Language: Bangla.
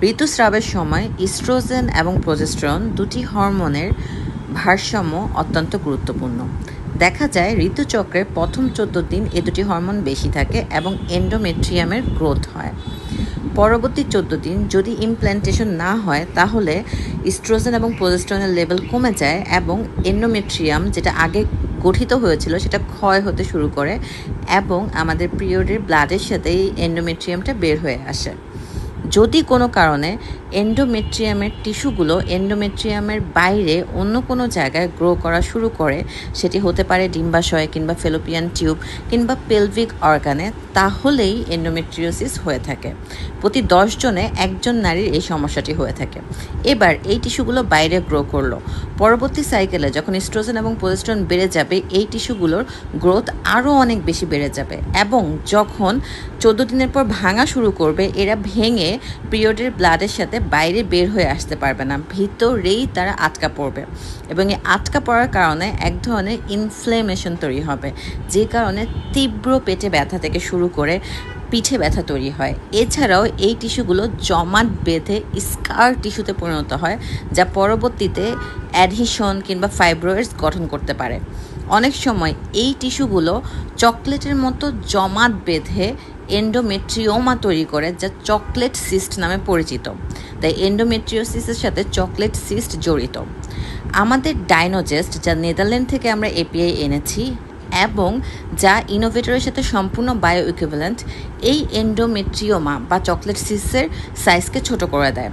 ঋতুস্রাবের সময় ইস্ট্রোজেন এবং প্রজেস্টেরন দুটি হরমোনের ভারসাম্য অত্যন্ত গুরুত্বপূর্ণ। দেখা যায় ঋতুচক্রের প্রথম 14 দিন এ দুটি হরমোন বেশি থাকে এবং এন্ডোমেট্রিয়ামের গ্রোথ হয়। পরবর্তী 14 দিন যদি ইমপ্ল্যান্টেশন না হয় তাহলে ইস্ট্রোজেন এবং প্রজেস্টেরনের লেভেল কমে যায় এবং এন্ডোমেট্রিয়াম যেটা আগে গঠিত হয়েছিল সেটা ক্ষয় হতে শুরু করে এবং আমাদের পিরিয়ডের ব্লাডের সাথে এই এন্ডোমেট্রিয়ামটা বের হয়ে আসে। যদি কোনো কারণে এন্ডোমেট্রিয়ামের টিস্যুগুলো এন্ডোমেট্রিয়ামের বাইরে অন্য কোনো জায়গায় গ্রো করা শুরু করে, সেটি হতে পারে ডিম্বাশয় কিংবা ফেলোপিয়ান টিউব কিংবা পেলভিক অর্গানে, তাহলেই এন্ডোমেট্রিওসিস হয়ে থাকে। প্রতি 10 জনে একজন নারীর এই সমস্যাটি হয়ে থাকে। এবার এই টিস্যুগুলো বাইরে গ্রো করলো, পরবর্তী সাইকেলে যখন ইস্ট্রোজেন এবং প্রজেস্টেরন বেড়ে যাবে এই টিস্যুগুলোর গ্রোথ আরও অনেক বেশি বেড়ে যাবে এবং যখন 14 দিনের পর ভাঙা শুরু করবে এরা ভেঙে পিরিয়ডের ব্লাডের সাথে বাইরে বের হয়ে আসতে পারবে না, ভিতরেই তারা আটকা পড়বে এবং এই আটকা পড়ার কারণে এক ধরনের ইনফ্লেমেশন তৈরি হবে, যে কারণে তীব্র পেটে ব্যথা থেকে শুরু করে পিঠে ব্যথা তৈরি হয়। এছাড়াও এই টিস্যুগুলো জমাট বেঁধে স্কার টিস্যুতে পরিণত হয়, যা পরবর্তীতে অ্যাডহিশন কিংবা ফাইব্রয়েডস গঠন করতে পারে। অনেক সময় এই টিস্যুগুলো চকলেটের মতো জমাট বেঁধে এন্ডোমেট্রিওমা তৈরি করে, যা চকলেট সিস্ট নামে পরিচিত। তাই এন্ডোমেট্রিওসিসের সাথে চকলেট সিস্ট জড়িত। আমাদের ডাইনোজেস্ট, যা নেদারল্যান্ড থেকে আমরা এপিআই এনেছি এবং যা ইনোভেটরের সাথে সম্পূর্ণ বায়ো ইকুইভ্যালেন্ট, এই এন্ডোমেট্রিওমা বা চকলেট সিস্টের সাইজকে ছোট করে দেয়।